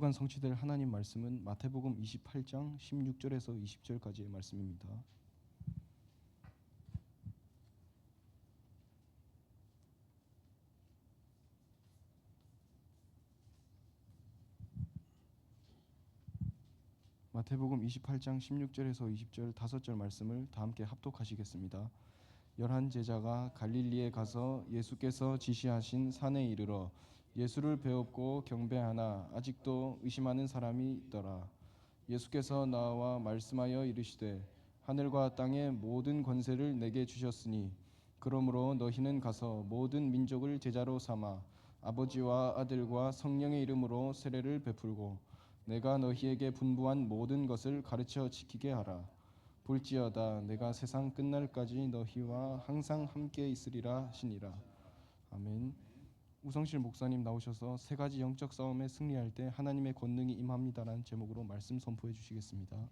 주간 성취될 하나님 말씀은 마태복음 28장 16절에서 20절까지의 말씀입니다. 마태복음 28장 16절에서 20절 5절 말씀을 다 함께 합독하시겠습니다. 열한 제자가 갈릴리에 가서 예수께서 지시하신 산에 이르러 예수를 배웁고 경배하나 아직도 의심하는 사람이 있더라. 예수께서 나와 말씀하여 이르시되 하늘과 땅의 모든 권세를 내게 주셨으니 그러므로 너희는 가서 모든 민족을 제자로 삼아 아버지와 아들과 성령의 이름으로 세례를 베풀고 내가 너희에게 분부한 모든 것을 가르쳐 지키게 하라. 볼지어다 내가 세상 끝날까지 너희와 항상 함께 있으리라 하시니라. 아멘. 우성실 목사님 나오셔서 세 가지 영적 싸움에 승리할 때 하나님의 권능이 임합니다라는 제목으로 말씀 선포해 주시겠습니다.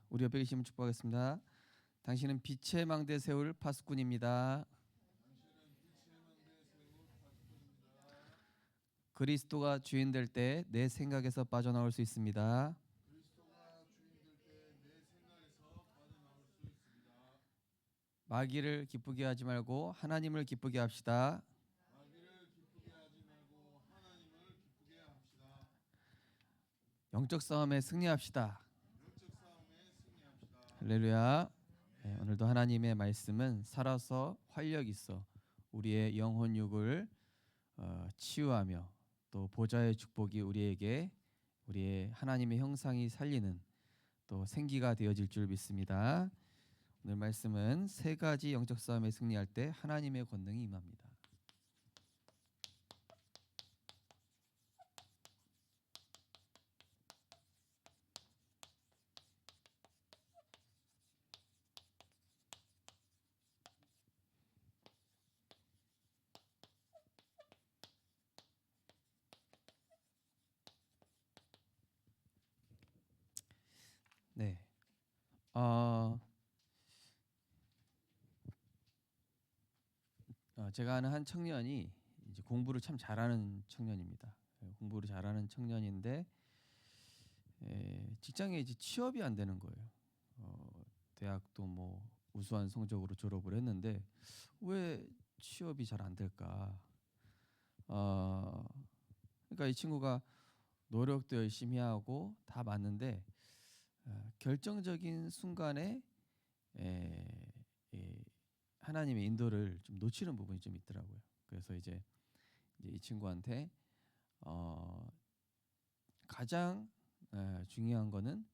우리 옆에 계시면 축복하겠습니다. 당신은 빛의 망대 세울 파수꾼입니다. 그리스도가 주인 될 때 내 생각에서 빠져나올 수 있습니다. 마귀를 기쁘게 하지 말고 하나님을 기쁘게 합시다. 영적 싸움에 승리합시다. 할렐루야. 네, 오늘도 하나님의 말씀은 살아서 활력 있어 우리의 영혼 육을 치유하며 또 보좌의 축복이 우리에게 우리의 하나님의 형상이 살리는 또 생기가 되어질 줄 믿습니다. 오늘 말씀은 세 가지 영적 싸움에 승리할 때 하나님의 권능이 임합니다. 네. 제가 아는 한 청년이 이제 공부를 참 잘하는 청년입니다. 공부를 잘하는 청년인데 직장에 이제 취업이 안 되는 거예요. 대학도 뭐 우수한 성적으로 졸업을 했는데 왜 취업이 잘 안 될까? 그러니까 이 친구가 노력도 열심히 하고 다 맞는데 결정적인 순간에 하나님의 인도를 좀 놓치는 부분이 좀 있더라고요. 그래서 이제 이 친구한테 가장 중요한 거는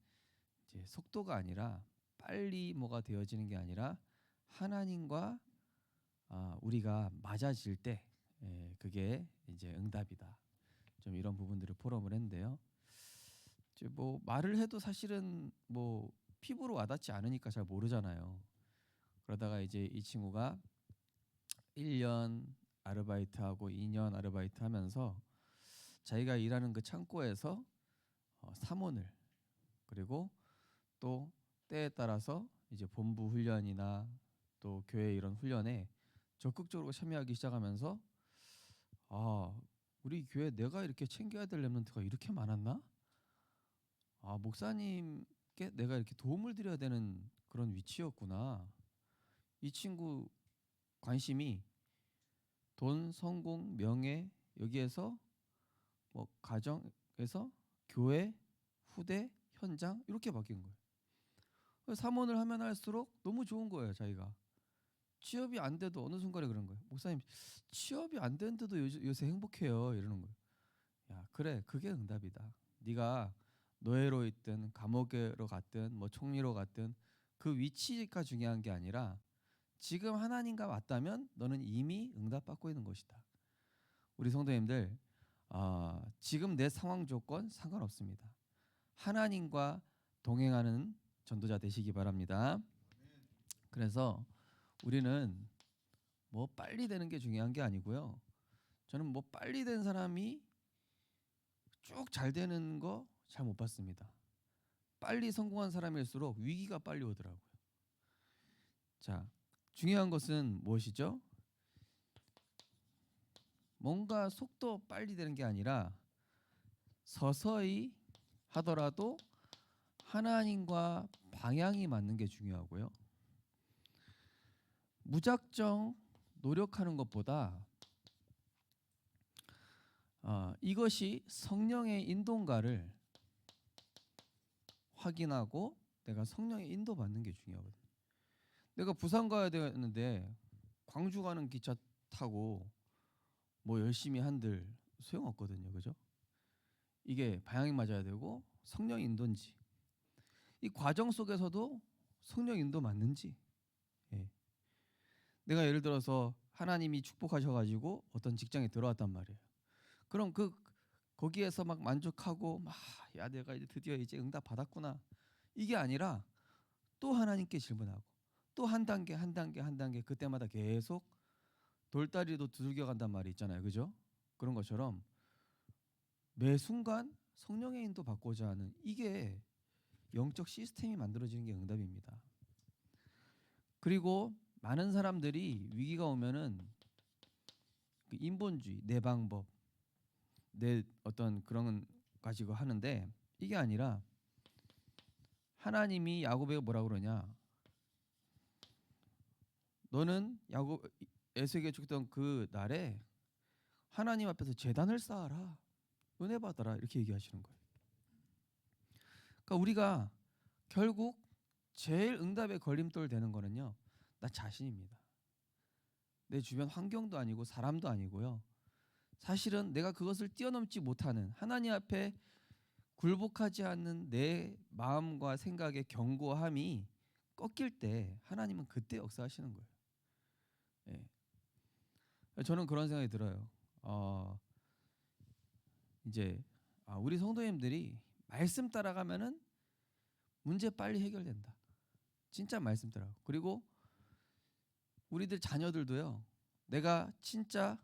이제 속도가 아니라 빨리 뭐가 되어지는 게 아니라 하나님과 우리가 맞아질 때 그게 이제 응답이다. 좀 이런 부분들을 포럼을 했는데요. 이제 뭐 말을 해도 사실은 뭐 피부로 와닿지 않으니까 잘 모르잖아요. 그러다가 이제 이 친구가 1년 아르바이트하고 2년 아르바이트 하면서 자기가 일하는 그 창고에서 사원을 그리고 또 때에 따라서 이제 본부 훈련이나 또 교회 이런 훈련에 적극적으로 참여하기 시작하면서 우리 교회 내가 이렇게 챙겨야 될 렘넌트가 이렇게 많았나? 목사님께 내가 이렇게 도움을 드려야 되는 그런 위치였구나. 이 친구 관심이 돈, 성공, 명예 여기에서 뭐 가정에서 교회, 후대, 현장 이렇게 바뀐 거예요. 사원을 하면 할수록 너무 좋은 거예요. 자기가 취업이 안 돼도 어느 순간에 그런 거예요. 목사님 취업이 안 되는데도 요새 행복해요 이러는 거예요. 야 그래 그게 응답이다. 네가 노예로 있든 감옥으로 갔든 뭐 총리로 갔든 그 위치가 중요한 게 아니라 지금 하나님과 맞다면 너는 이미 응답받고 있는 것이다. 우리 성도님들 지금 내 상황 조건 상관없습니다. 하나님과 동행하는 전도자 되시기 바랍니다. 그래서 우리는 뭐 빨리 되는 게 중요한 게 아니고요. 저는 뭐 빨리 된 사람이 쭉 잘 되는 거 잘 못 봤습니다. 빨리 성공한 사람일수록 위기가 빨리 오더라고요. 자, 중요한 것은 무엇이죠? 뭔가 속도 빨리 되는 게 아니라 서서히 하더라도 하나님과 방향이 맞는 게 중요하고요. 무작정 노력하는 것보다 이것이 성령의 인도인가를 확인하고 내가 성령의 인도받는 게 중요하거든요. 내가 부산 가야 되는데 광주 가는 기차 타고 뭐 열심히 한들 소용없거든요. 그죠? 이게 방향이 맞아야 되고 성령 인도인지 이 과정 속에서도 성령 인도 맞는지 예. 내가 예를 들어서 하나님이 축복하셔가지고 어떤 직장에 들어왔단 말이에요. 그럼 거기에서 막 만족하고 야 내가 이제 드디어 이제 응답 받았구나 이게 아니라 또 하나님께 질문하고 또 한 단계 한 단계 한 단계 그때마다 계속 돌다리도 두들겨 간단 말이 있잖아요. 그죠? 그런 것처럼 매 순간 성령의 인도 받고자 하는 이게 영적 시스템이 만들어지는 게 응답입니다. 그리고 많은 사람들이 위기가 오면은 그 인본주의, 내 방법, 내 어떤 그런 가지고 하는데 이게 아니라 하나님이 야곱에게 뭐라고 그러냐? 너는 야곱 에서에게 죽던 그 날에 하나님 앞에서 제단을 쌓아라. 은혜 받아라. 이렇게 얘기하시는 거예요. 그러니까 우리가 결국 제일 응답의 걸림돌 되는 거는요. 나 자신입니다. 내 주변 환경도 아니고 사람도 아니고요. 사실은 내가 그것을 뛰어넘지 못하는 하나님 앞에 굴복하지 않는 내 마음과 생각의 견고함이 꺾일 때 하나님은 그때 역사하시는 거예요. 예. 저는 그런 생각이 들어요. 이제 우리 성도님들이 말씀 따라가면은 문제 빨리 해결된다. 진짜 말씀 따라. 그리고 우리들 자녀들도요. 내가 진짜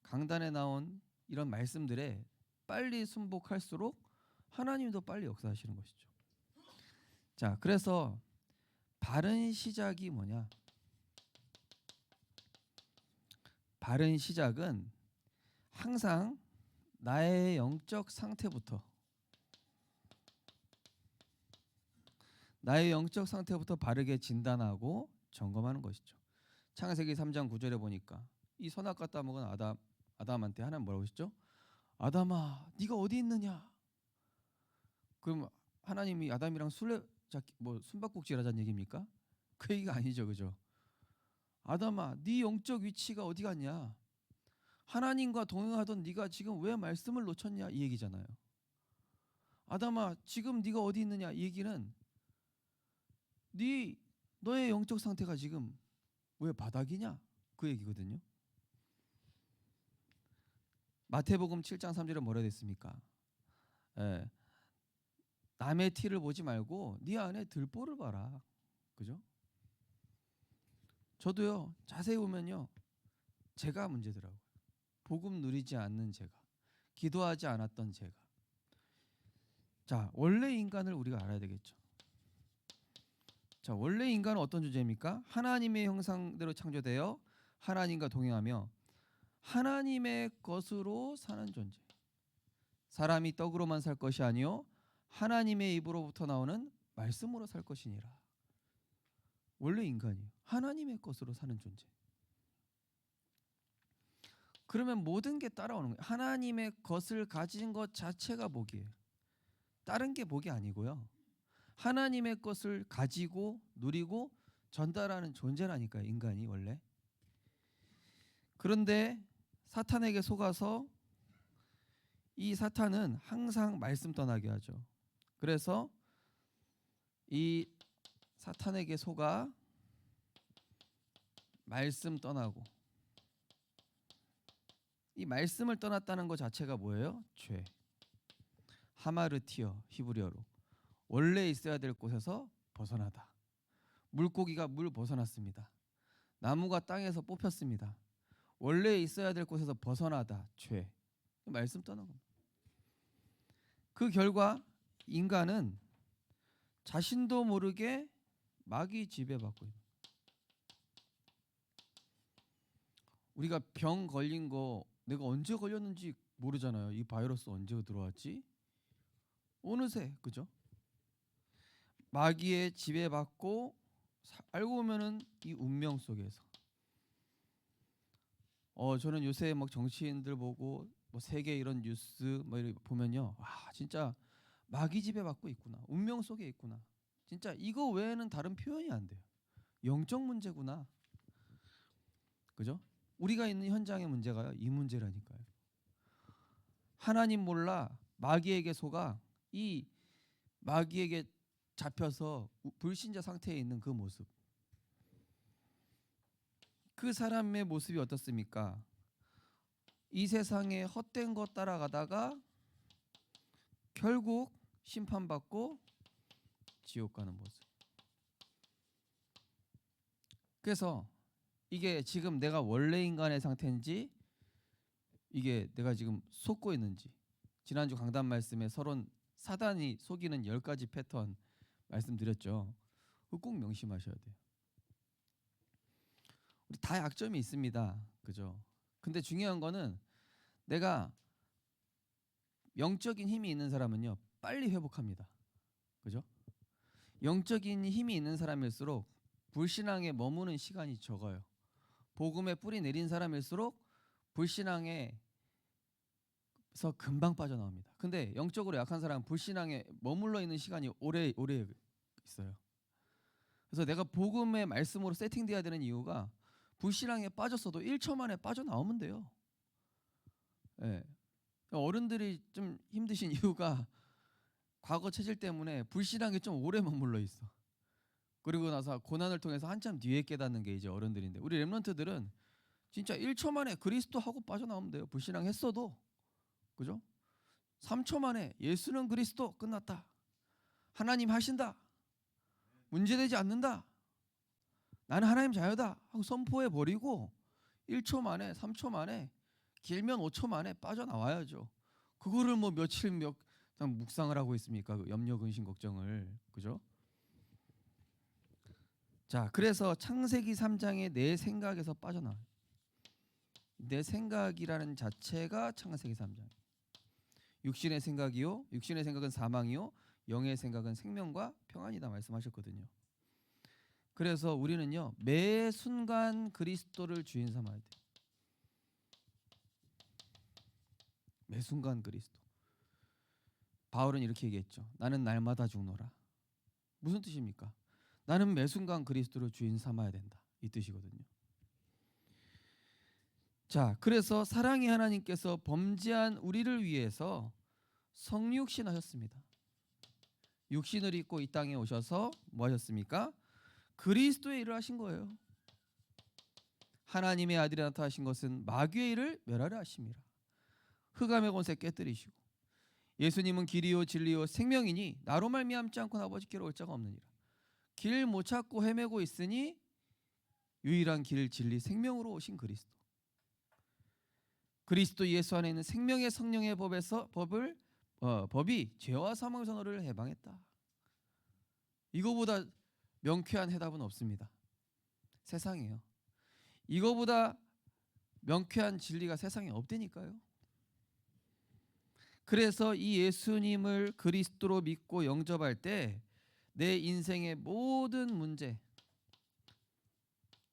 강단에 나온 이런 말씀들에 빨리 순복할수록 하나님도 빨리 역사하시는 것이죠. 자, 그래서 바른 시작이 뭐냐? 바른 시작은 항상 나의 영적 상태부터 바르게 진단하고 점검하는 것이죠. 창세기 3장 9절에 보니까 이 선악과 따먹은 아담한테 하나님 뭐라고 하시죠? 아담아, 네가 어디 있느냐? 그럼 하나님이 아담이랑 숨바꼭질 하자는 얘기입니까? 그 얘기가 아니죠, 그죠? 아담아, 네 영적 위치가 어디 갔냐? 하나님과 동행하던 네가 지금 왜 말씀을 놓쳤냐? 이 얘기잖아요. 아담아, 지금 네가 어디 있느냐? 이 얘기는 너의 영적 상태가 지금 왜 바닥이냐? 그 얘기거든요. 마태복음 7장 3절에 뭐라 됐습니까? 남의 티를 보지 말고 네 안에 들보를 봐라. 그죠? 저도요. 자세히 보면요. 제가 문제더라고요. 복음 누리지 않는 제가. 기도하지 않았던 제가. 자, 원래 인간을 우리가 알아야 되겠죠. 자, 원래 인간은 어떤 존재입니까? 하나님의 형상대로 창조되어 하나님과 동행하며 하나님의 것으로 사는 존재. 사람이 떡으로만 살 것이 아니요 하나님의 입으로부터 나오는 말씀으로 살 것이니라. 원래 인간이에요. 하나님의 것으로 사는 존재. 그러면 모든 게 따라오는 거예요. 하나님의 것을 가진 것 자체가 복이에요. 다른 게 복이 아니고요. 하나님의 것을 가지고 누리고 전달하는 존재라니까요. 인간이 원래. 그런데 사탄에게 속아서 이 사탄은 항상 말씀 떠나게 하죠. 그래서 이 사탄에게 속아 말씀 떠나고 이 말씀을 떠났다는 것 자체가 뭐예요? 죄. 하마르티어 히브리어로 원래 있어야 될 곳에서 벗어나다. 물고기가 물 벗어났습니다. 나무가 땅에서 뽑혔습니다. 원래 있어야 될 곳에서 벗어나다. 죄. 말씀 떠난 겁니다. 그 결과 인간은 자신도 모르게 마귀 지배받고 있는. 우리가 병 걸린 거 내가 언제 걸렸는지 모르잖아요. 이 바이러스 언제 들어왔지? 어느새, 그죠? 마귀의 지배받고 알고 보면은 이 운명 속에서 저는 요새 막 정치인들 보고 뭐 세계 이런 뉴스 뭐 이렇게 보면요, 와 진짜 마귀 지배받고 있구나, 운명 속에 있구나. 진짜 이거 외에는 다른 표현이 안 돼요. 영적 문제구나, 그죠? 우리가 있는 현장의 문제가요, 이 문제라니까요. 하나님 몰라 마귀에게 속아 이 마귀에게 잡혀서 불신자 상태에 있는 그 모습. 그 사람의 모습이 어떻습니까? 이 세상에 헛된 것 따라가다가 결국 심판받고 지옥 가는 모습. 그래서 이게 지금 내가 원래 인간의 상태인지, 이게 내가 지금 속고 있는지, 지난주 강단 말씀에 서론 사단이 속이는 10가지 패턴 말씀드렸죠. 그거 꼭 명심하셔야 돼요. 우리 다 약점이 있습니다, 그죠? 근데 중요한 거는 내가 영적인 힘이 있는 사람은요 빨리 회복합니다, 그죠? 영적인 힘이 있는 사람일수록 불신앙에 머무는 시간이 적어요. 복음에 뿌리 내린 사람일수록 불신앙에서 금방 빠져나옵니다. 근데 영적으로 약한 사람은 불신앙에 머물러 있는 시간이 오래 있어요. 그래서 내가 복음의 말씀으로 세팅돼야 되는 이유가, 불신앙에 빠졌어도 1초 만에 빠져나오면 돼요. 예. 어른들이 좀 힘드신 이유가 과거 체질 때문에 불신앙에 좀 오래 머물러 있어. 그리고 나서 고난을 통해서 한참 뒤에 깨닫는 게 이제 어른들인데, 우리 렘넌트들은 진짜 1초 만에 그리스도 하고 빠져나오면 돼요. 불신앙 했어도, 그죠? 3초 만에 예수는 그리스도, 끝났다. 하나님 하신다. 문제되지 않는다. 나는 하나님 자녀다 하고 선포해 버리고 1초 만에, 3초 만에, 길면 5초 만에 빠져나와야죠. 그거를 뭐 며칠 묵상을 하고 있습니까? 그 염려, 근심, 걱정을, 그죠? 자, 그래서 창세기 3장의 내 생각에서 빠져나와요. 내 생각이라는 자체가 창세기 3장. 육신의 생각이요, 육신의 생각은 사망이요, 영의 생각은 생명과 평안이다 말씀하셨거든요. 그래서 우리는요 매 순간 그리스도를 주인 삼아야 돼. 매 순간 그리스도. 바울은 이렇게 얘기했죠. 나는 날마다 죽노라. 무슨 뜻입니까? 나는 매 순간 그리스도를 주인 삼아야 된다, 이 뜻이거든요. 자, 그래서 사랑의 하나님께서 범죄한 우리를 위해서 성육신하셨습니다. 육신을 입고 이 땅에 오셔서 뭐 하셨습니까? 그리스도의 일을 하신 거예요. 하나님의 아들이 나타나신 것은 마귀의 일을 멸하려 하심이라. 흑암의 권세 깨뜨리시고, 예수님은 길이요 진리요 생명이니 나로 말미암지 않고는 아버지께로 올 자가 없느니라. 길 못 찾고 헤매고 있으니 유일한 길, 진리, 생명으로 오신 그리스도. 그리스도 예수 안에 있는 생명의 성령의 법이 죄와 사망에서 너를 해방했다. 이거보다 명쾌한 해답은 없습니다. 세상이에요. 이거보다 명쾌한 진리가 세상에 없다니까요. 그래서 이 예수님을 그리스도로 믿고 영접할 때 내 인생의 모든 문제,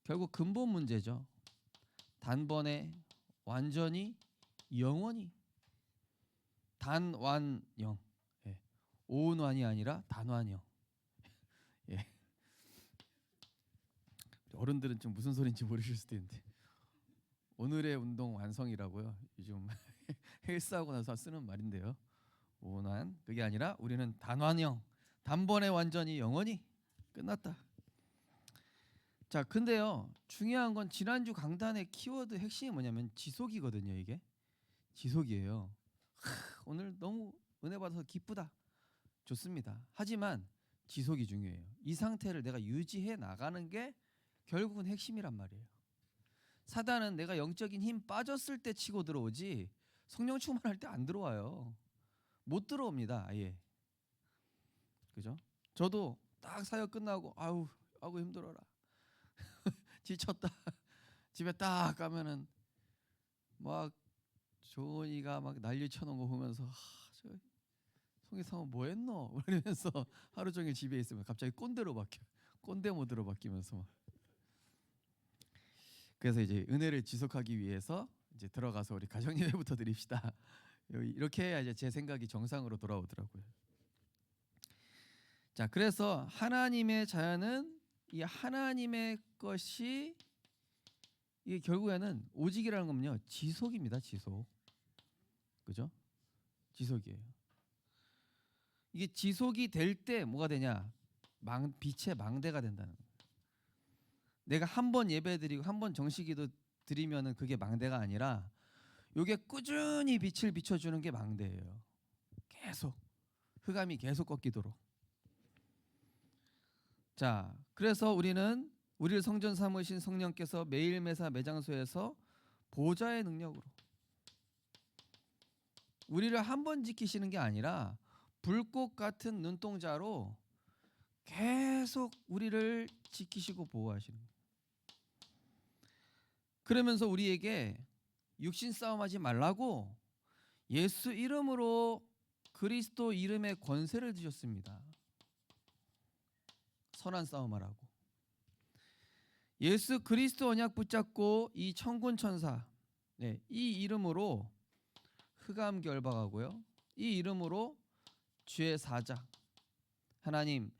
결국 근본 문제죠. 단번에 완전히 영원히, 단완영, 오운완이 아니라 단완영. 예. 어른들은 좀 무슨 소리인지 모르실 수도 있는데, 오늘의 운동 완성이라고요. 요즘 헬스하고 나서 쓰는 말인데요. 오운완, 그게 아니라 우리는 단완영, 단번에 완전히 영원히 끝났다. 자, 근데요 중요한 건 지난주 강단의 키워드 핵심이 뭐냐면 지속이거든요. 이게 지속이에요. 오늘 너무 은혜 받아서 기쁘다, 좋습니다. 하지만 지속이 중요해요. 이 상태를 내가 유지해 나가는 게 결국은 핵심이란 말이에요. 사단은 내가 영적인 힘 빠졌을 때 치고 들어오지 성령 충만할 때 안 들어와요. 못 들어옵니다, 아예. 그죠? 저도 딱 사역 끝나고 아우 힘들어라. 지쳤다. 집에 딱 가면은 막 조은이가 막 난리 쳐놓은 거 보면서 저 송이상은 뭐 했노? 이러면서 하루 종일 집에 있으면 갑자기 꼰대 모드로 바뀌면서 막. 그래서 이제 은혜를 지속하기 위해서 이제 들어가서 우리 가정 예배부터 드립시다. 이렇게 해야 이제 제 생각이 정상으로 돌아오더라고요. 자, 그래서 하나님의 자연은 이 하나님의 것이 이게 결국에는 오직이라는 건요 지속입니다. 지속. 그죠? 지속이에요. 이게 지속이 될 때 뭐가 되냐? 빛의 망대가 된다는 거예요. 내가 한 번 예배드리고 한 번 정식기도 드리면은 그게 망대가 아니라 요게 꾸준히 빛을 비춰주는 게 망대예요. 계속 흑암이 계속 꺾이도록. 자, 그래서 우리는 우리를 성전 삼으신 성령께서 매일 매사 매장소에서 보좌의 능력으로 우리를 한 번 지키시는 게 아니라 불꽃 같은 눈동자로 계속 우리를 지키시고 보호하시는 거예요. 그러면서 우리에게 육신 싸움하지 말라고 예수 이름으로 그리스도 이름의 권세를 주셨습니다. 선한 싸움하라고. 예수 그리스도 언약 붙잡고 이 천군 천사, 이 이름으로 흑암 결박하고요. 이 이름으로 주의 사자. 하나님,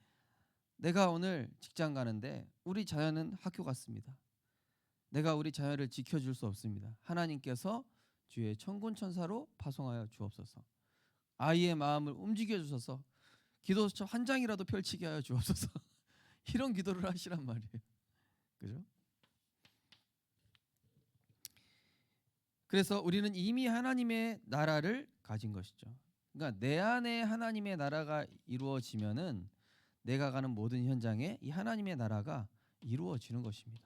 내가 오늘 직장 가는데 우리 자녀는 학교 갔습니다. 내가 우리 자녀를 지켜줄 수 없습니다. 하나님께서 주의 천군 천사로 파송하여 주옵소서. 아이의 마음을 움직여 주셔서 기도처 한 장이라도 펼치게 하여 주옵소서. 이런 기도를 하시란 말이에요. 그죠? 그래서 우리는 이미 하나님의 나라를 가진 것이죠. 그러니까 내 안에 하나님의 나라가 이루어지면은 내가 가는 모든 현장에 이 하나님의 나라가 이루어지는 것입니다.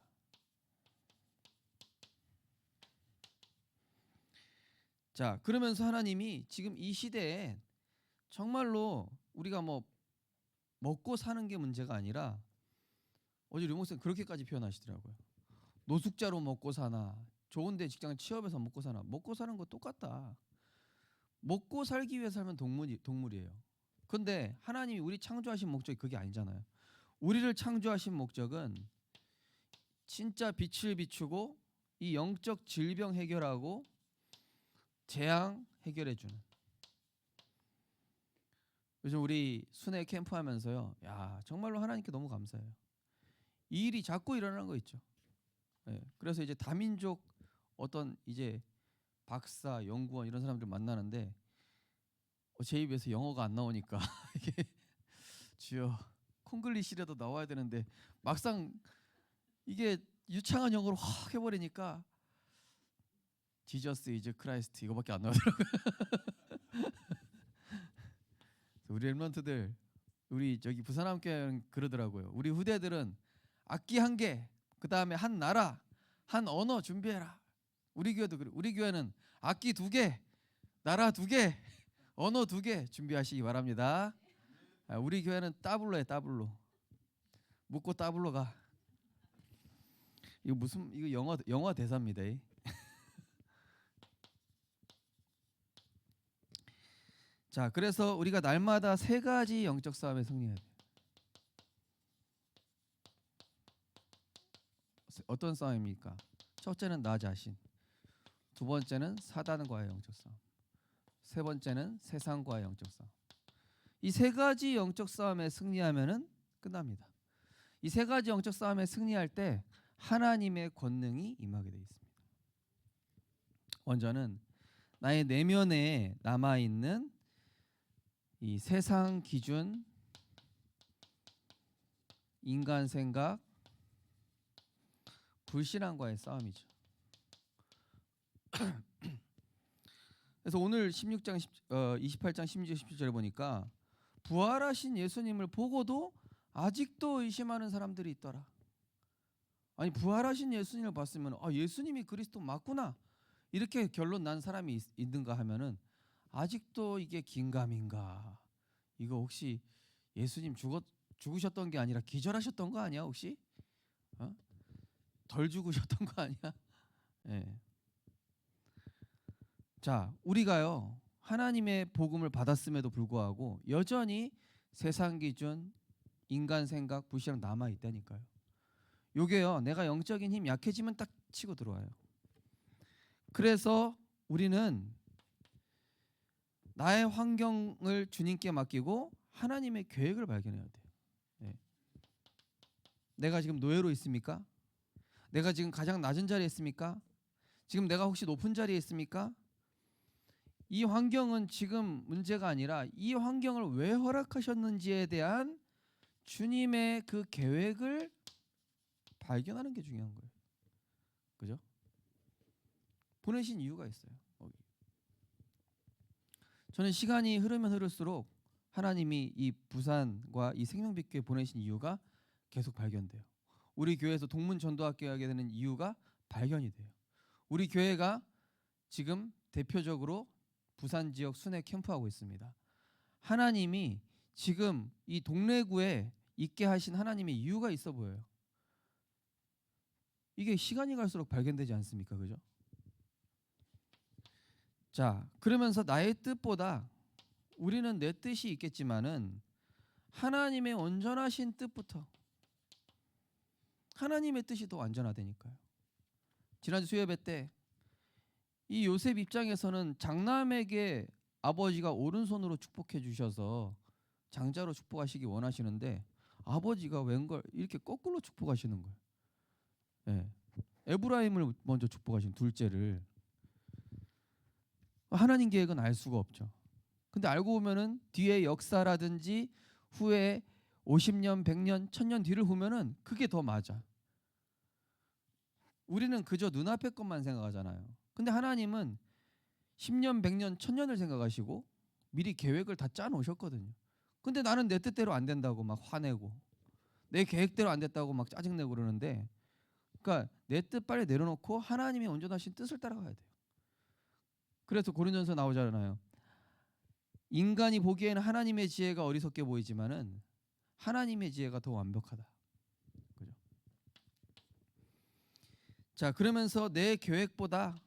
자, 그러면서 하나님이 지금 이 시대에 정말로 우리가 뭐 먹고 사는 게 문제가 아니라 어제 류목사님 그렇게까지 표현하시더라고요. 노숙자로 먹고 사나 좋은데 직장 취업해서 먹고 사나 먹고 사는 거 똑같다. 먹고 살기 위해 살면 동물이에요. 근데 하나님이 우리 창조하신 목적이 그게 아니잖아요. 우리를 창조하신 목적은 진짜 빛을 비추고 이 영적 질병 해결하고 재앙 해결해 주는. 요즘 우리 순회 캠프 하면서요. 야, 정말로 하나님께 너무 감사해요. 이 일이 자꾸 일어나는 거 있죠. 그래서 이제 다민족 어떤 이제 박사, 연구원 이런 사람들 만나는데 제 입에서 영어가 안 나오니까 이게 주여 콩글리시라도 나와야 되는데 막상 이게 유창한 영어로 확 해버리니까 지저스 이즈 크라이스트 이거밖에 안 나오더라고요. 우리 랩런트들 우리 저기 부산함교회는 그러더라고요. 우리 후대들은 악기 한 개, 그 다음에 한 나라, 한 언어 준비해라. 우리 교회도 그래. 우리 교회는 악기 2개, 나라 2개, 언어 2개 준비하시기 바랍니다. 우리 교회는 따블로에 따블로. 묻고 따블로 가. 이거 무슨 이거 영화 대사입니다. 자, 그래서 우리가 날마다 3가지 영적 싸움에 승리해야 돼요. 어떤 싸움입니까? 첫째는 나 자신, 두 번째는 사단과의 영적 싸움, 세 번째는 세상과의 영적 싸움. 이 3가지 영적 싸움에 승리하면은 끝납니다. 이 3가지 영적 싸움에 승리할 때 하나님의 권능이 임하게 되어 있습니다. 먼저는 나의 내면에 남아 있는 이 세상 기준, 인간 생각, 불신앙과의 싸움이죠. 그래서 오늘 28장 16절 17절에 보니까 부활하신 예수님을 보고도 아직도 의심하는 사람들이 있더라. 아니 부활하신 예수님을 봤으면 예수님이 그리스도 맞구나 이렇게 결론 난 사람이 있는가 하면은 아직도 이게 긴가민가 이거 혹시 예수님 죽으셨던 게 아니라 기절하셨던 거 아니야 혹시? 어? 덜 죽으셨던 거 아니야? 예. 자, 우리가요 하나님의 복음을 받았음에도 불구하고 여전히 세상 기준, 인간 생각, 불신앙 남아 있다니까요. 요게요 내가 영적인 힘 약해지면 딱 치고 들어와요. 그래서 우리는 나의 환경을 주님께 맡기고 하나님의 계획을 발견해야 돼요. 예. 내가 지금 노예로 있습니까? 내가 지금 가장 낮은 자리에 있습니까? 지금 내가 혹시 높은 자리에 있습니까? 이 환경은 지금 문제가 아니라 이 환경을 왜 허락하셨는지에 대한 주님의 그 계획을 발견하는 게 중요한 거예요. 그죠? 보내신 이유가 있어요. 저는 시간이 흐르면 흐를수록 하나님이 이 부산과 이 생명빛교회 보내신 이유가 계속 발견돼요. 우리 교회에서 동문전도학교 하게 되는 이유가 발견이 돼요. 우리 교회가 지금 대표적으로 부산 지역 순회 캠프하고 있습니다. 하나님이 지금 이 동래구에 있게 하신 하나님의 이유가 있어 보여요. 이게 시간이 갈수록 발견되지 않습니까? 그죠? 자, 그러면서 나의 뜻보다 우리는 내 뜻이 있겠지만은 하나님의 온전하신 뜻부터 하나님의 뜻이 더 완전하다니까요. 지난주 수요예배 때 이 요셉 입장에서는 장남에게 아버지가 오른손으로 축복해 주셔서 장자로 축복하시기 원하시는데 아버지가 웬걸 이렇게 거꾸로 축복하시는 거예요. 예. 에브라임을 먼저 축복하신 둘째를. 하나님 계획은 알 수가 없죠. 근데 알고 보면은 뒤에 역사라든지 후에 50년, 100년, 1000년 뒤를 보면은 그게 더 맞아. 우리는 그저 눈앞의 것만 생각하잖아요. 근데 하나님은 10년, 100년, 1000년을 생각하시고 미리 계획을 다 짜 놓으셨거든요. 근데 나는 내 뜻대로 안 된다고 막 화내고 내 계획대로 안 됐다고 막 짜증내고 그러는데 그러니까 내 뜻 빨리 내려놓고 하나님의 온전하신 뜻을 따라가야 돼요. 그래서 고린도전서 나오잖아요. 인간이 보기에는 하나님의 지혜가 어리석게 보이지만은 하나님의 지혜가 더 완벽하다. 그죠? 자, 그러면서 내 계획보다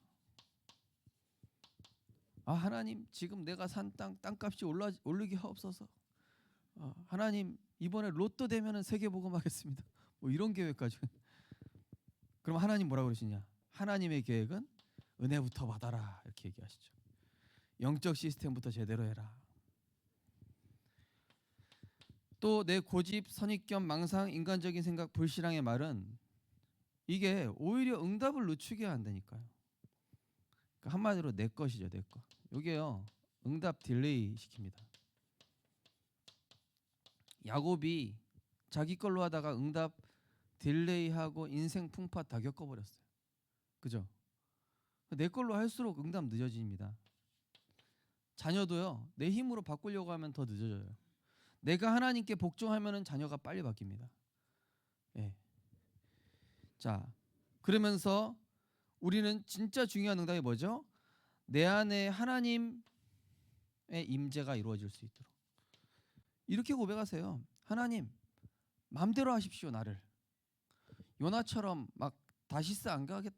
하나님 지금 내가 산 땅값이 오르게 하옵소서. 하나님 이번에 로또 되면은 세계복음하겠습니다. 뭐 이런 계획까지. 그럼 하나님 뭐라 그러시냐? 하나님의 계획은 은혜부터 받아라 이렇게 얘기하시죠. 영적 시스템부터 제대로 해라. 또 내 고집, 선입견, 망상, 인간적인 생각, 불신앙의 말은 이게 오히려 응답을 늦추게 한다니까요. 그러니까 한마디로 내 것이죠, 내 것. 이게요 응답 딜레이 시킵니다. 야곱이 자기 걸로 하다가 응답 딜레이하고 인생 풍파 다 겪어버렸어요. 그죠? 내 걸로 할수록 응답 늦어집니다. 자녀도요 내 힘으로 바꾸려고 하면 더 늦어져요. 내가 하나님께 복종하면은 자녀가 빨리 바뀝니다. 예. 자, 그러면서 우리는 진짜 중요한 응답이 뭐죠? 내 안에 하나님의 임재가 이루어질 수 있도록 이렇게 고백하세요. 하나님 마음대로 하십시오 나를. 요나처럼 막 다시스 안 가겠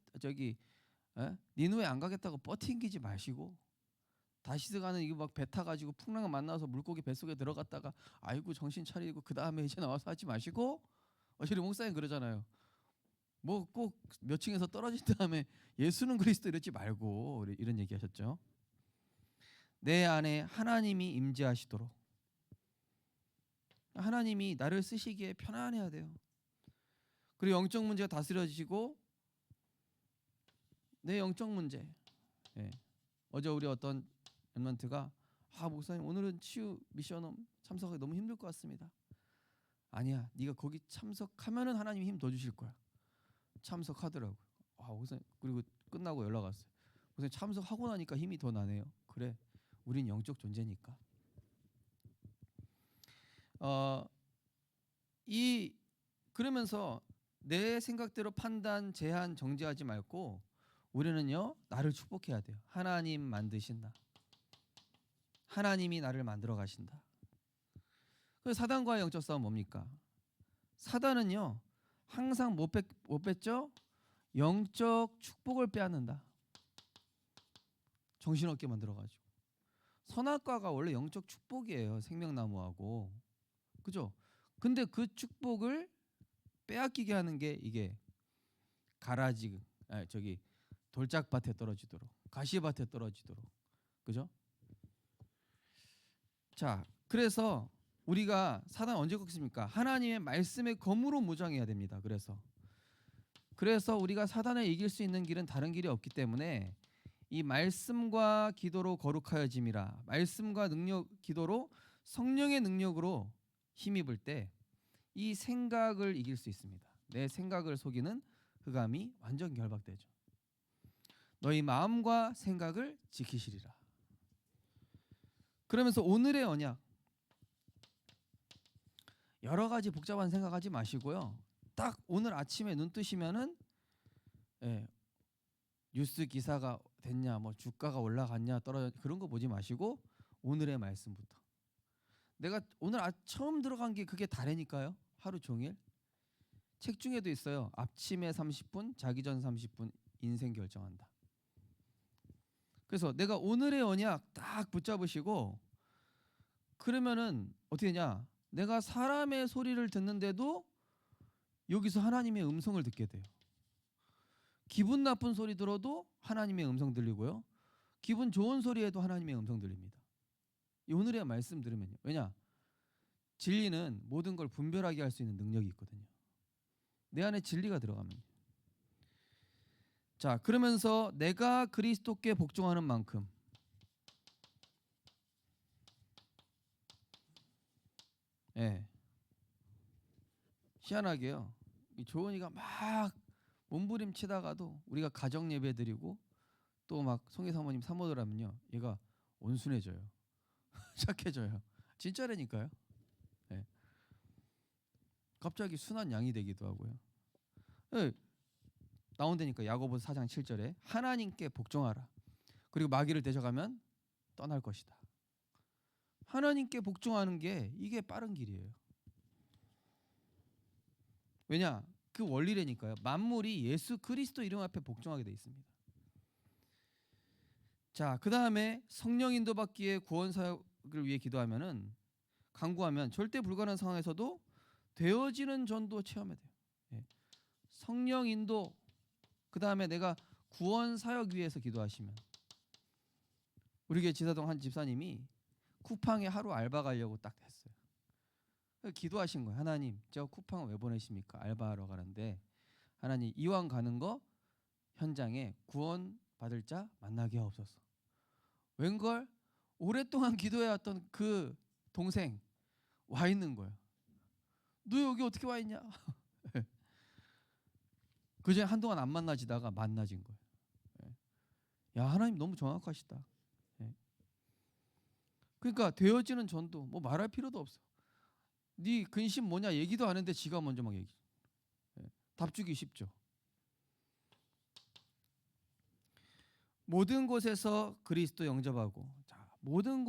니누에 안 가겠다고 버팅기지 마시고 다시스 가는 이거 막 배 타가지고 풍랑을 만나서 물고기 뱃속에 들어갔다가 아이고 정신 차리고 그 다음에 이제 나와서 하지 마시고 어시리 목사님 그러잖아요. 뭐 꼭 몇 층에서 떨어진 다음에 예수는 그리스도 이러지 말고 이런 얘기하셨죠. 내 안에 하나님이 임재하시도록 하나님이 나를 쓰시기에 편안해야 돼요. 그리고 영적 문제가 다스려지고 내 영적 문제. 예. 어제 우리 어떤 랩런트가 목사님 오늘은 치유 미션홈 참석하기 너무 힘들 것 같습니다. 아니야, 네가 거기 참석하면은 하나님이 힘 더 주실 거야. 참석하더라고요. 목사님 그리고 끝나고 연락 왔어요. 목사님 참석하고 나니까 힘이 더 나네요. 그래, 우린 영적 존재니까. 그러면서 내 생각대로 판단, 제한, 정죄하지 말고 우리는요 나를 축복해야 돼요. 하나님 만드신다. 하나님이 나를 만들어 가신다. 그 사단과의 영적 싸움 뭡니까? 사단은요 항상 못 뺐죠? 영적 축복을 빼앗는다. 정신없게 만들어가지고. 선악과가 원래 영적 축복이에요. 생명나무하고. 그죠? 근데 그 축복을 빼앗기게 하는 게 이게 가라지, 돌짝밭에 떨어지도록, 가시밭에 떨어지도록. 그죠? 자, 그래서 우리가 사단 언제 꺾습니까? 하나님의 말씀의 검으로 무장해야 됩니다. 그래서 우리가 사단을 이길 수 있는 길은 다른 길이 없기 때문에 이 말씀과 기도로 거룩하여짐이라, 말씀과 기도로 성령의 능력으로 힘입을 때 이 생각을 이길 수 있습니다. 내 생각을 속이는 흑암이 완전 결박되죠. 너희 마음과 생각을 지키시리라. 그러면서 오늘의 언약, 여러 가지 복잡한 생각하지 마시고요. 딱 오늘 아침에 눈 뜨시면은 뉴스 기사가 됐냐, 뭐 주가가 올라갔냐 떨어졌냐 그런 거 보지 마시고 오늘의 말씀부터. 내가 오늘 처음 들어간 게 그게 다래니까요. 하루 종일. 책 중에도 있어요. 아침에 30분, 자기 전 30분 인생 결정한다. 그래서 내가 오늘의 언약 딱 붙잡으시고 그러면은 어떻게 되냐? 내가 사람의 소리를 듣는데도 여기서 하나님의 음성을 듣게 돼요. 기분 나쁜 소리 들어도 하나님의 음성 들리고요. 기분 좋은 소리에도 하나님의 음성 들립니다. 이 오늘의 말씀 들으면요. 왜냐? 진리는 모든 걸 분별하게 할 수 있는 능력이 있거든요. 내 안에 진리가 들어가면. 자, 그러면서 내가 그리스도께 복종하는 만큼 희한하게요. 이 조은이가 막 몸부림치다가도 우리가 가정 예배 드리고 또 막 송희 사모님 사모들 하면요. 얘가 온순해져요. 착해져요. 진짜라니까요. 갑자기 순한 양이 되기도 하고요. 나온다니까 야고보서 4장 7절에 하나님께 복종하라. 그리고 마귀를 대적하면 떠날 것이다. 하나님께 복종하는 게 이게 빠른 길이에요. 왜냐? 그 원리라니까요. 만물이 예수 그리스도 이름 앞에 복종하게 돼 있습니다. 자, 그 다음에 성령 인도받기에 구원 사역을 위해 기도하면은 간구하면 절대 불가능한 상황에서도 되어지는 전도 체험해야 돼요. 성령 인도, 그 다음에 내가 구원 사역 위해서 기도하시면 우리 교회 지사동 한 집사님이 쿠팡에 하루 알바 가려고 딱 했어요. 기도하신 거예요. 하나님, 저 쿠팡을 왜 보내십니까? 알바하러 가는데 하나님 이왕 가는 거 현장에 구원 받을 자 만나게 하옵소서. 웬걸 오랫동안 기도해왔던 그 동생 와 있는 거예요. 너 여기 어떻게 와 있냐? 그전에 한동안 안 만나지다가 만나진 거예요. 야, 하나님 너무 정확하시다. 그러니까 되어지는 전도 뭐 말할 필요도 없어. 네 근심 뭐냐 얘기도 안 했는데 지가 먼저 막 얘기. 답 주기 쉽죠. 모든 곳에서 그리스도 영접하고, 자, 모든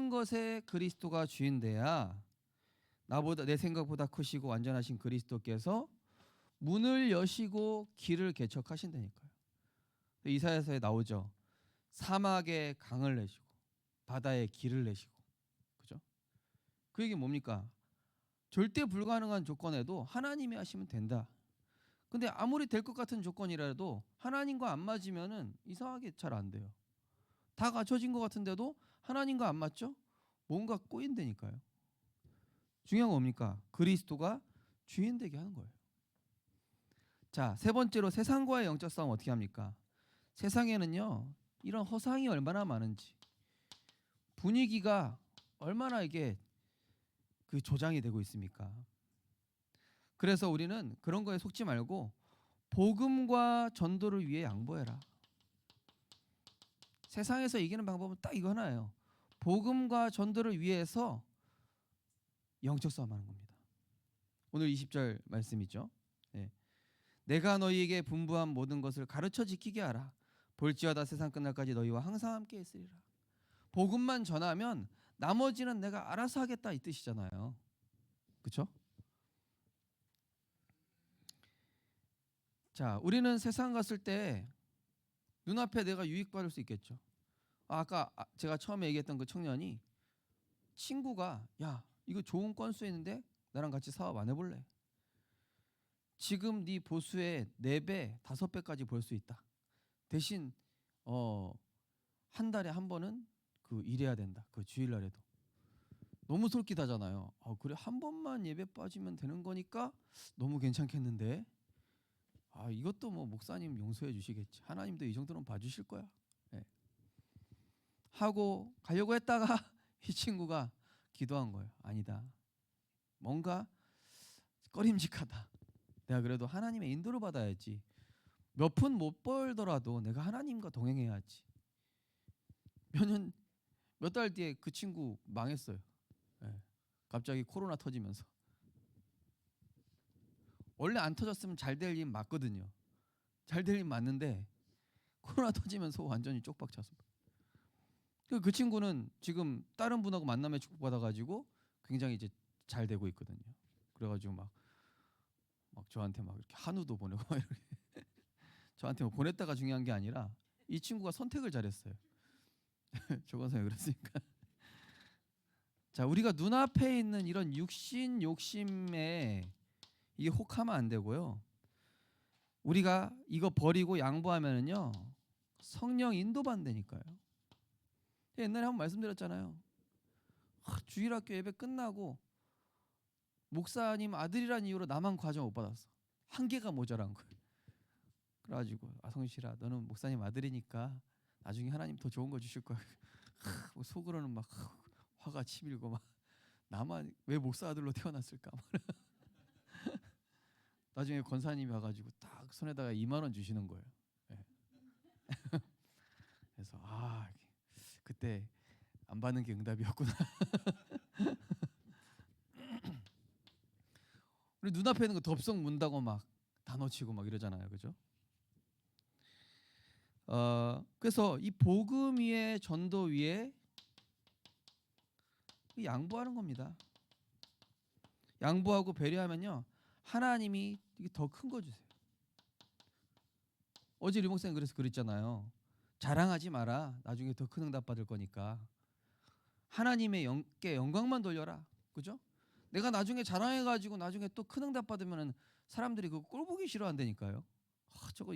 것에 그리스도가 주인돼야 나보다 내 생각보다 크시고 완전하신 그리스도께서 문을 여시고 길을 개척하신다니까요. 이사야서에 나오죠. 사막에 강을 내시고 바다에 길을 내시고. 그죠? 그 얘기 뭡니까? 절대 불가능한 조건에도 하나님이 하시면 된다. 근데 아무리 될 것 같은 조건이라도 하나님과 안 맞으면은 이상하게 잘 안 돼요. 다 갖춰진 것 같은데도 하나님과 안 맞죠? 뭔가 꼬인다니까요. 중요한 건 뭡니까? 그리스도가 주인 되게 하는 거예요. 자, 세 번째로 세상과의 영적 싸움 어떻게 합니까? 세상에는요 이런 허상이 얼마나 많은지, 분위기가 얼마나 이게 그 조장이 되고 있습니까? 그래서 우리는 그런 거에 속지 말고 복음과 전도를 위해 양보해라. 세상에서 이기는 방법은 딱 이거 하나예요. 복음과 전도를 위해서 영적 싸움하는 겁니다. 오늘 20절 말씀이죠. 내가 너희에게 분부한 모든 것을 가르쳐 지키게 하라. 볼지어다 세상 끝날까지 너희와 항상 함께 있으리라. 복음만 전하면 나머지는 내가 알아서 하겠다 이 뜻이잖아요. 그렇죠? 자, 우리는 세상 갔을 때 눈앞에 내가 유익받을 수 있겠죠. 아까 제가 처음에 얘기했던 그 청년이 친구가 야 이거 좋은 건수 있는데 나랑 같이 사업 안 해볼래? 지금 네 보수의 4배, 5배까지 벌 수 있다. 대신 한 달에 한 번은 그 일해야 된다. 그 주일날에도. 너무 솔깃하잖아요. 그래 한 번만 예배 빠지면 되는 거니까 너무 괜찮겠는데. 이것도 뭐 목사님 용서해 주시겠지. 하나님도 이 정도는 봐주실 거야. 네. 하고 가려고 했다가 이 친구가 기도한 거예요. 아니다. 뭔가 꺼림직하다. 내가 그래도 하나님의 인도를 받아야지. 몇 푼 못 벌더라도 내가 하나님과 동행해야지. 몇 달 뒤에 그 친구 망했어요. 네. 갑자기 코로나 터지면서. 원래 안 터졌으면 잘 될 일 맞거든요. 잘 될 일 맞는데 코로나 터지면서 완전히 쪽박 찼어요. 그 친구는 지금 다른 분하고 만남에 축복받아가지고 굉장히 이제 잘 되고 있거든요. 그래가지고 막 저한테 막 이렇게 한우도 보내고 막 이렇게 저한테 뭐 보냈다가 중요한 게 아니라 이 친구가 선택을 잘했어요. 조건성이 그랬으니까. 자, 우리가 눈앞에 있는 이런 육신 욕심에 이게 혹하면 안 되고요. 우리가 이거 버리고 양보하면은요 성령 인도받는다니까요. 옛날에 한번 말씀드렸잖아요. 주일학교 예배 끝나고 목사님 아들이란 이유로 나만 과정 못 받았어. 한 개가 모자란 거예요. 그래가지고 성실아 너는 목사님 아들이니까 나중에 하나님 더 좋은 거 주실 거야. 속으로는 막 화가 치밀고 막 나만 왜 목사 아들로 태어났을까. 나중에 권사님이 와가지고 딱 손에다가 2만 원 주시는 거예요. 네. 그래서 그때 안 받는 게 응답이었구나. 우리 눈앞에 있는 거 덥석 문다고 막 단어 치고 막 이러잖아요, 그죠? 그래서 이 복음 위에 전도 위에 양보하는 겁니다. 양보하고 배려하면요 하나님이 더 큰 거 주세요. 어제 리 목사님 그래서 그랬잖아요. 자랑하지 마라. 나중에 더 큰 응답 받을 거니까. 하나님의 영께 영광만 돌려라. 그죠? 내가 나중에 자랑해가지고 나중에 또 큰 응답 받으면은 사람들이 그거 꼴 보기 싫어한다니까요. 저거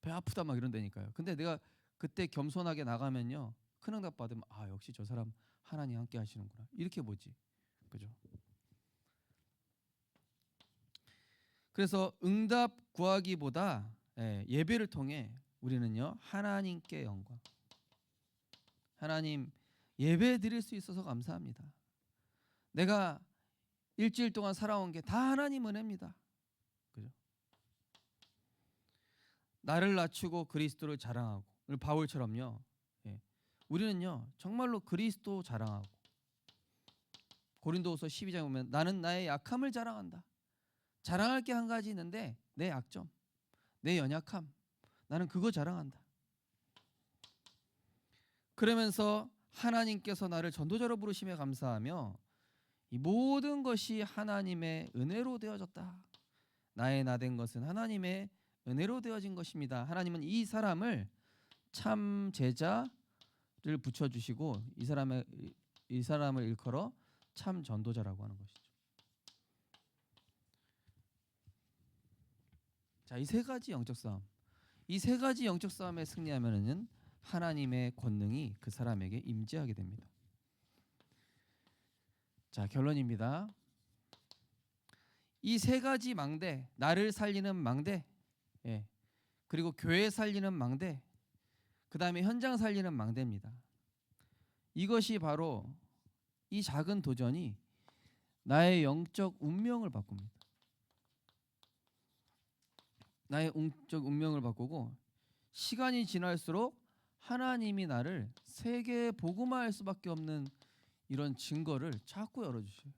배 아프다 막 이런다니까요. 근데 내가 그때 겸손하게 나가면요 큰 응답 받으면 역시 저 사람 하나님 함께 하시는구나 이렇게 보지. 그죠? 그래서 응답 구하기보다 예배를 통해 우리는요 하나님께 영광. 하나님 예배 드릴 수 있어서 감사합니다. 내가 일주일 동안 살아온 게 다 하나님 은혜입니다. 그죠? 나를 낮추고 그리스도를 자랑하고 오늘 바울처럼요. 우리는요 정말로 그리스도 자랑하고 고린도후서 12장에 보면 나는 나의 약함을 자랑한다. 자랑할 게 한 가지 있는데 내 약점, 내 연약함, 나는 그거 자랑한다. 그러면서 하나님께서 나를 전도자로 부르심에 감사하며 이 모든 것이 하나님의 은혜로 되어졌다. 나의 나된 것은 하나님의 은혜로 되어진 것입니다. 하나님은 이 사람을 참 제자를 붙여주시고 이 사람을 일컬어 참 전도자라고 하는 것이죠. 자, 이 세 가지 영적 싸움, 이 세 가지 영적 싸움에 승리하면은 하나님의 권능이 그 사람에게 임재하게 됩니다. 자, 결론입니다. 이 세 가지 망대, 나를 살리는 망대, 그리고 교회 살리는 망대, 그 다음에 현장 살리는 망대입니다. 이것이 바로 이 작은 도전이 나의 영적 운명을 바꿉니다. 나의 영적 운명을 바꾸고 시간이 지날수록 하나님이 나를 세계에 복음화할 수밖에 없는 이런 증거를 자꾸 열어주셔요.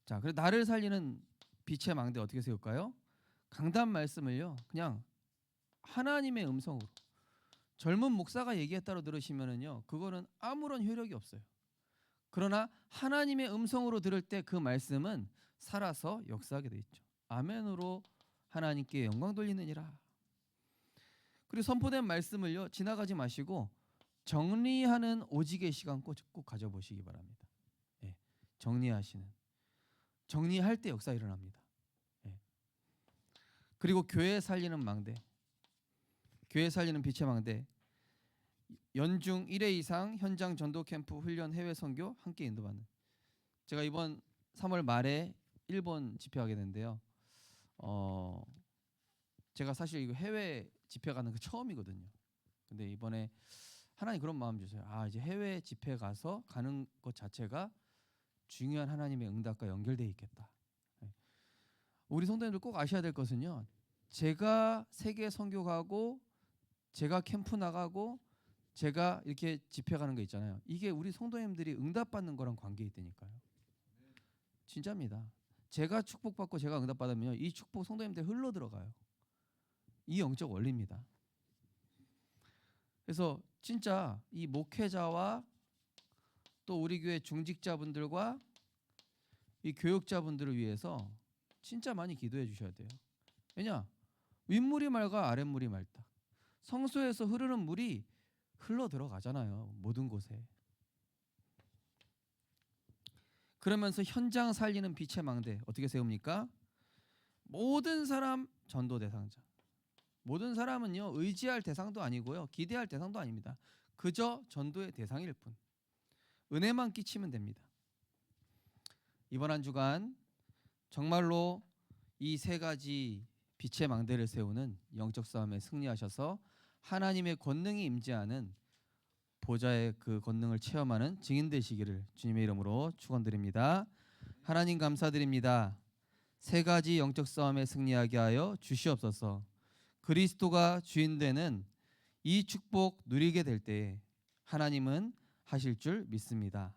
자, 그래서 나를 살리는 빛의 망대 어떻게 세울까요? 강단 말씀을요 그냥 하나님의 음성으로 젊은 목사가 얘기했다로 들으시면은요, 그거는 아무런 효력이 없어요. 그러나 하나님의 음성으로 들을 때 그 말씀은 살아서 역사하게 돼 있죠. 아멘으로 하나님께 영광 돌리느니라. 그리고 선포된 말씀을요, 지나가지 마시고 정리하는 오직의 시간 꼭 가져보시기 바랍니다. 예, 정리할 때 역사 일어납니다. 예. 그리고 교회 살리는 망대, 교회 살리는 빛의 망대, 연중 1회 이상 현장 전도 캠프 훈련 해외 선교 함께 인도받는. 제가 이번 3월 말에 일본 집회하게 됐는데요. 제가 사실 이거 해외 집회 가는 거 처음이거든요. 근데 이번에 하나님 그런 마음 주세요. 이제 해외 집회 가서 가는 것 자체가 중요한 하나님의 응답과 연결되어 있겠다. 우리 성도님들 꼭 아셔야 될 것은요, 제가 세계 선교 가고 제가 캠프 나가고 제가 이렇게 집회 가는 거 있잖아요. 이게 우리 성도님들이 응답받는 거랑 관계 있다니까요. 진짜입니다. 제가 축복받고 제가 응답받으면 이 축복 성도님들 흘러 들어가요. 이 영적 원리입니다. 그래서 진짜 이 목회자와 또 우리 교회 중직자분들과 이 교육자분들을 위해서 진짜 많이 기도해 주셔야 돼요. 왜냐? 윗물이 맑아 아랫물이 맑다. 성소에서 흐르는 물이 흘러 들어가잖아요. 모든 곳에. 그러면서 현장 살리는 빛의 망대 어떻게 세웁니까? 모든 사람 전도 대상자. 모든 사람은요, 의지할 대상도 아니고요, 기대할 대상도 아닙니다. 그저 전도의 대상일 뿐. 은혜만 끼치면 됩니다. 이번 한 주간 정말로 이 세 가지 빛의 망대를 세우는 영적 싸움에 승리하셔서 하나님의 권능이 임재하는 보좌의 그 권능을 체험하는 증인 되시기를 주님의 이름으로 축원드립니다. 하나님 감사드립니다. 세 가지 영적 싸움에 승리하게 하여 주시옵소서. 그리스도가 주인 되는 이 축복 누리게 될 때 하나님은 하실 줄 믿습니다.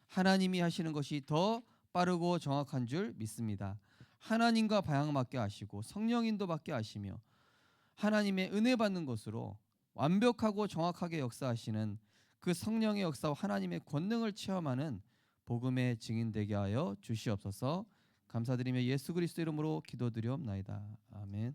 하나님이 하시는 것이 더 빠르고 정확한 줄 믿습니다. 하나님과 방향맞게 하시고 성령 인도받게 하시며 하나님의 은혜 받는 것으로 완벽하고 정확하게 역사하시는 그 성령의 역사와 하나님의 권능을 체험하는 복음의 증인 되게 하여 주시옵소서. 감사드리며 예수 그리스도 이름으로 기도드리옵나이다. 아멘.